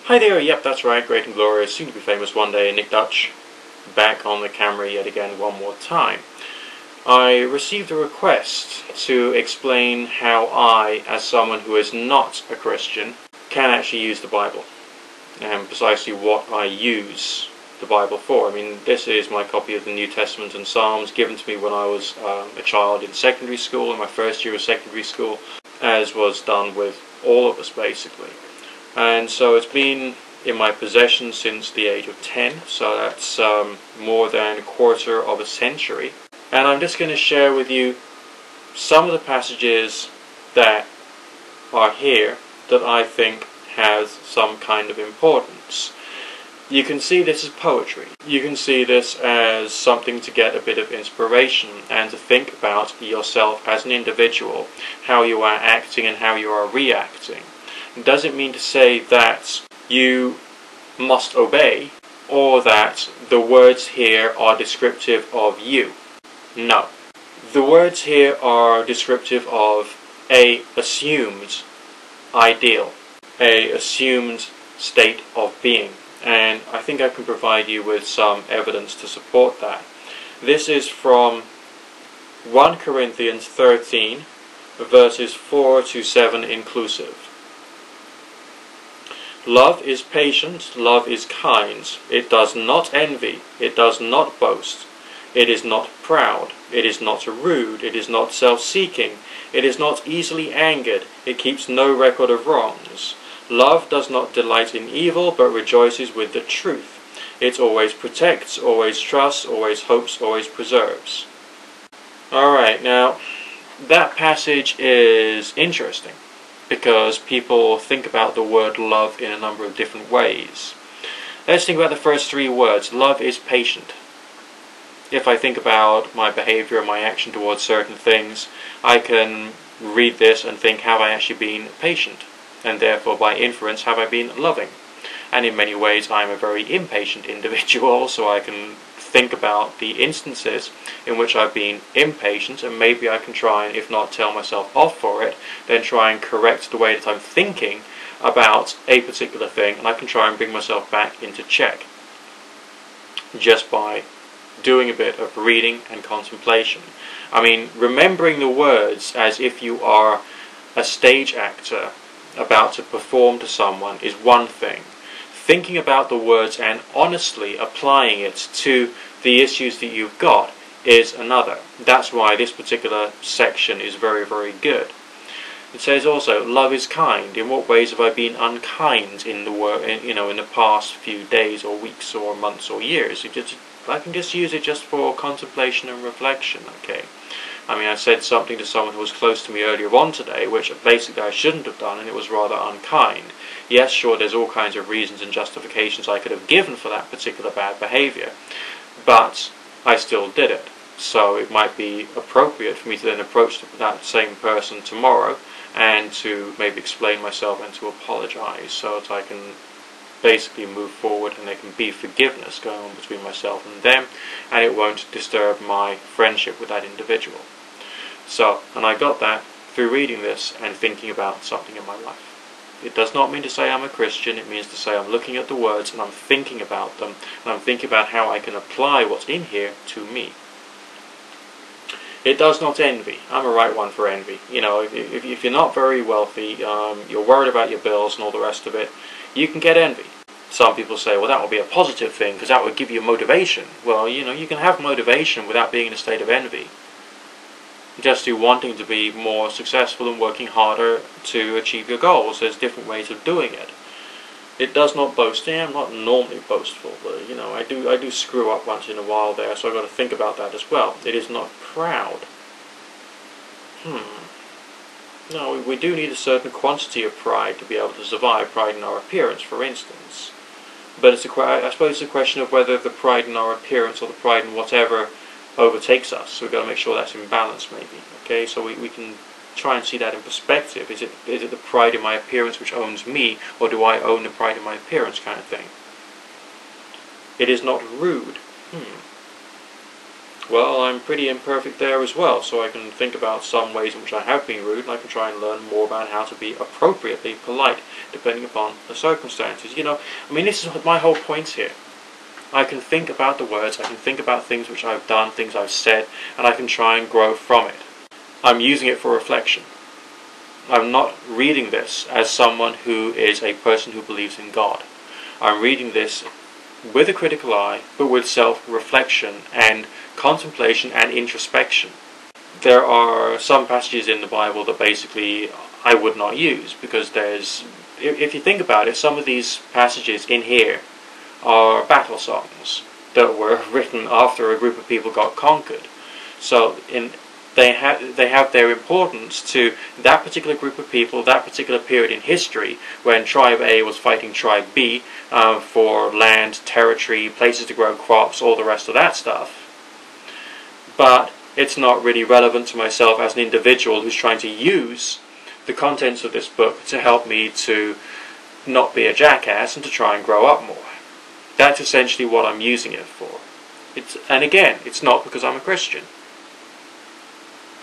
Hi there, yep, that's right, great and glorious, soon to be famous one day, Nick Dutch, back on the camera yet again one more time. I received a request to explain how I, as someone who is not a Christian, can actually use the Bible, and precisely what I use the Bible for. I mean, this is my copy of the New Testament and Psalms, given to me when I was a child in secondary school, in my first year of secondary school, as was done with all of us basically. And so it's been in my possession since the age of 10, so that's more than a quarter of a century. And I'm just going to share with you some of the passages that are here that I think has some kind of importance. You can see this as poetry. You can see this as something to get a bit of inspiration and to think about yourself as an individual, how you are acting and how you are reacting. It doesn't mean to say that you must obey or that the words here are descriptive of you. No. The words here are descriptive of a assumed ideal, a assumed state of being, and I think I can provide you with some evidence to support that. This is from 1 Corinthians 13 verses 4 to 7 inclusive. Love is patient, love is kind, it does not envy, it does not boast, it is not proud, it is not rude, it is not self-seeking, it is not easily angered, it keeps no record of wrongs. Love does not delight in evil, but rejoices with the truth. It always protects, always trusts, always hopes, always preserves. Alright, now, that passage is interesting, because people think about the word love in a number of different ways. Let's think about the first three words. Love is patient. If I think about my behavior and my action towards certain things, I can read this and think, have I actually been patient? And therefore, by inference, have I been loving? And in many ways, I'm a very impatient individual, so I can think about the instances in which I've been impatient, and maybe I can try and, if not tell myself off for it, then try and correct the way that I'm thinking about a particular thing, and I can try and bring myself back into check just by doing a bit of reading and contemplation. I mean, remembering the words as if you are a stage actor about to perform to someone is one thing. Thinking about the words and honestly applying it to the issues that you've got is another. That's why this particular section is very, very good. It says also, love is kind. In what ways have I been unkind in the past few days or weeks or months or years? I can just use it just for contemplation and reflection, okay? I mean, I said something to someone who was close to me earlier on today, which basically I shouldn't have done, and it was rather unkind. Yes, sure, there's all kinds of reasons and justifications I could have given for that particular bad behavior, but I still did it. So it might be appropriate for me to then approach that same person tomorrow and to maybe explain myself and to apologize so that I can basically move forward and there can be forgiveness going on between myself and them, and it won't disturb my friendship with that individual. So, and I got that through reading this and thinking about something in my life. It does not mean to say I'm a Christian, it means to say I'm looking at the words and I'm thinking about them, and I'm thinking about how I can apply what's in here to me. It does not envy. I'm a right one for envy. You know, if you're not very wealthy, you're worried about your bills and all the rest of it, you can get envy. Some people say, well, that would be a positive thing because that would give you motivation. Well, you know, you can have motivation without being in a state of envy. Just through wanting to be more successful and working harder to achieve your goals. There's different ways of doing it. It does not boast. Yeah, I'm not normally boastful, but you know, I do screw up once in a while there, so I've got to think about that as well. It is not proud. No, we do need a certain quantity of pride to be able to survive. Pride in our appearance, for instance. But I suppose it's a question of whether the pride in our appearance or the pride in whatever overtakes us. So we've got to make sure that's in balance, maybe. Okay, so we can try and see that in perspective. Is it the pride in my appearance which owns me, or do I own the pride in my appearance kind of thing? It is not rude. Well, I'm pretty imperfect there as well, so I can think about some ways in which I have been rude, and I can try and learn more about how to be appropriately polite, depending upon the circumstances. I mean, this is my whole point here. I can think about the words, I can think about things which I've done, things I've said, and I can try and grow from it. I'm using it for reflection. I'm not reading this as someone who is a person who believes in God. I'm reading this with a critical eye, but with self-reflection and contemplation and introspection. There are some passages in the Bible that basically I would not use, because if you think about it, some of these passages in here are battle songs that were written after a group of people got conquered. So they have their importance to that particular group of people, that particular period in history, when Tribe A was fighting Tribe B for land, territory, places to grow crops, all the rest of that stuff. But it's not really relevant to myself as an individual who's trying to use the contents of this book to help me to not be a jackass and to try and grow up more. That's essentially what I'm using it for. And again, it's not because I'm a Christian.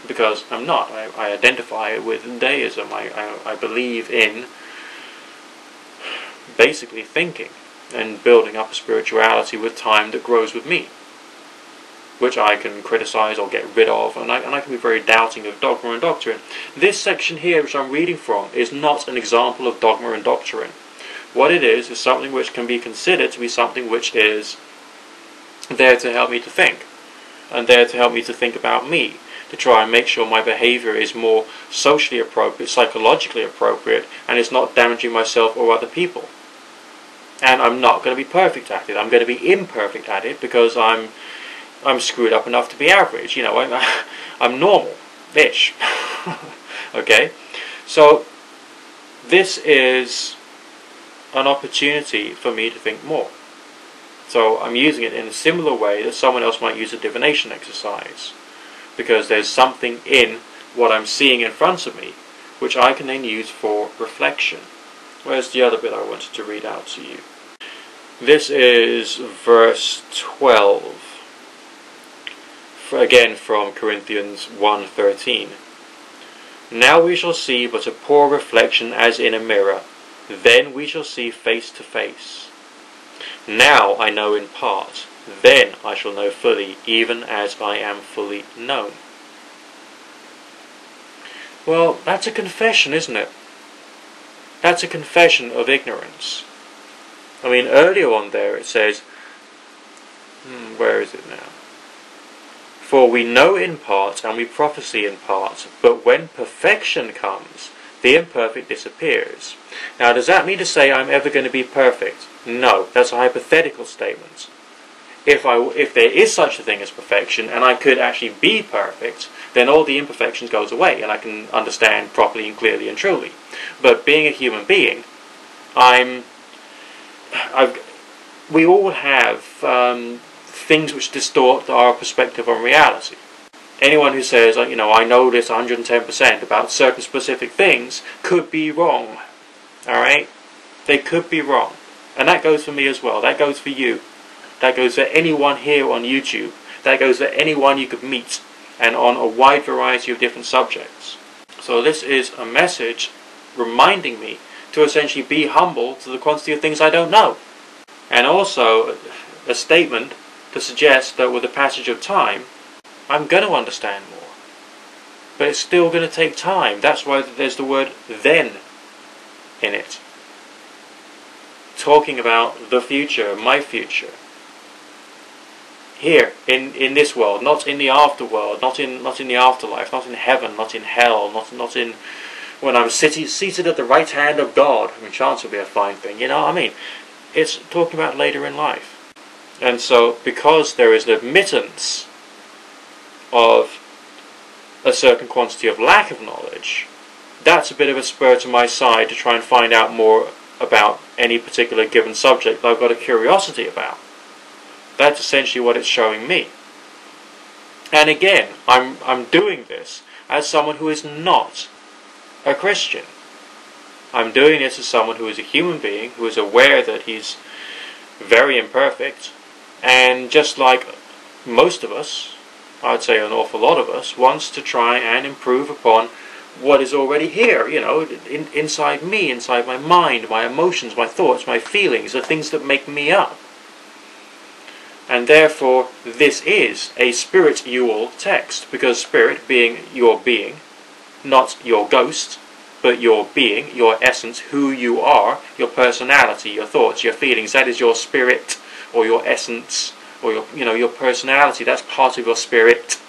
Because I'm not. I identify with deism. I believe in basically thinking and building up a spirituality with time that grows with me, which I can criticize or get rid of, and I can be very doubting of dogma and doctrine. This section here, which I'm reading from, is not an example of dogma and doctrine. What it is something which can be considered to be something which is there to help me to think, and there to help me to think about me, to try and make sure my behavior is more socially appropriate, psychologically appropriate, and it's not damaging myself or other people. And I'm not going to be perfect at it. I'm going to be imperfect at it because I'm screwed up enough to be average. I'm normal-ish. Okay? So, this is an opportunity for me to think more. So, I'm using it in a similar way that someone else might use a divination exercise. Because there's something in what I'm seeing in front of me which I can then use for reflection. Where's the other bit I wanted to read out to you? This is verse 12. Again from Corinthians 1:13. Now we shall see but a poor reflection as in a mirror. Then we shall see face to face. Now I know in part. Then I shall know fully, even as I am fully known. Well, that's a confession, isn't it? That's a confession of ignorance. I mean, earlier on there it says, where is it now? For we know in part, and we prophesy in part, but when perfection comes, the imperfect disappears. Now, does that mean to say I'm ever going to be perfect? No, that's a hypothetical statement. If there is such a thing as perfection, and I could actually be perfect, then all the imperfections goes away, and I can understand properly and clearly and truly. But being a human being, we all have things which distort our perspective on reality. Anyone who says, I know this 110% about certain specific things could be wrong. Alright? They could be wrong. And that goes for me as well. That goes for you. That goes for anyone here on YouTube. That goes for anyone you could meet, and on a wide variety of different subjects. So this is a message reminding me to essentially be humble to the quantity of things I don't know. And also a statement to suggest that with the passage of time, I'm going to understand more. But it's still going to take time. That's why there's the word then in it. Talking about the future, my future. Here, in this world, not in the afterworld, not in the afterlife, not in heaven, not in hell, not in when I'm seated at the right hand of God. I mean, chance will be a fine thing, It's talking about later in life. And so, because there is an admittance of a certain quantity of lack of knowledge, that's a bit of a spur to my side to try and find out more about any particular given subject that I've got a curiosity about. That's essentially what it's showing me. And again, I'm doing this as someone who is not a Christian. I'm doing this as someone who is a human being, who is aware that he's very imperfect, and just like most of us, I would say an awful lot of us, wants to try and improve upon what is already here, you know, inside me, inside my mind, my emotions, my thoughts, my feelings, the things that make me up. And therefore, this is a spiritual text, because spirit being your being, not your ghost, but your being, your essence, who you are, your personality, your thoughts, your feelings, that is your spirit, or your essence, or your personality, that's part of your spirit.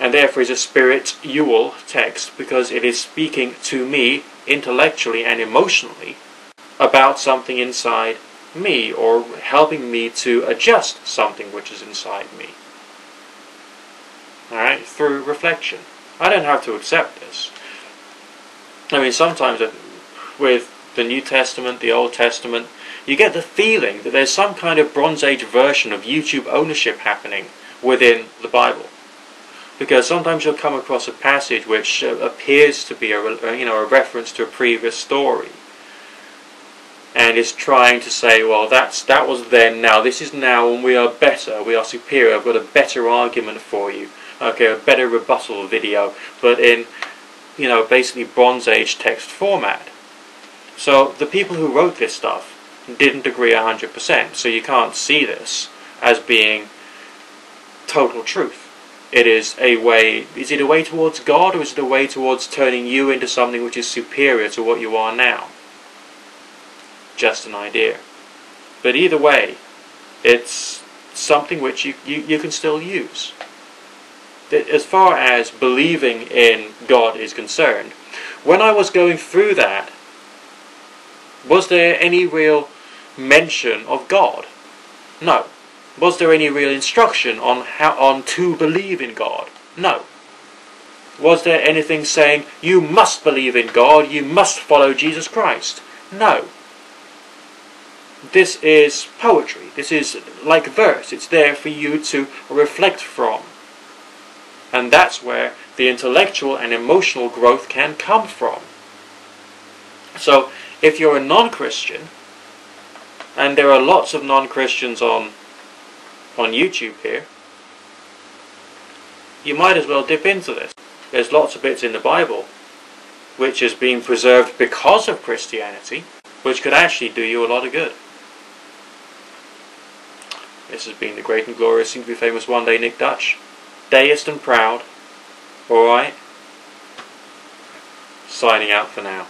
And therefore is a spiritual text, because it is speaking to me intellectually and emotionally about something inside me, or helping me to adjust something which is inside me. Alright, through reflection. I don't have to accept this. I mean, sometimes with the New Testament, the Old Testament, you get the feeling that there's some kind of Bronze Age version of YouTube ownership happening within the Bible. Because sometimes you'll come across a passage which appears to be a reference to a previous story, and is trying to say, well, that was then, now this is now, and we are better, we are superior, I've got a better argument for you, okay, a better rebuttal video, but in, basically Bronze Age text format. So the people who wrote this stuff didn't agree 100%, so you can't see this as being total truth. It is a way, is it a way towards God, or is it a way towards turning you into something which is superior to what you are now? Just an idea. But either way, it's something which you can still use. As far as believing in God is concerned, when I was going through that, was there any real mention of God? No. Was there any real instruction on to believe in God? No. Was there anything saying, you must believe in God, you must follow Jesus Christ? No. This is poetry. This is like verse. It's there for you to reflect from. And that's where the intellectual and emotional growth can come from. So, if you're a non-Christian, and there are lots of non-Christians on YouTube here, you might as well dip into this. There's lots of bits in the Bible which is being preserved because of Christianity, which could actually do you a lot of good. This has been the great and glorious, soon to be famous one day, Nick Dutch. Deist and proud. Alright? Signing out for now.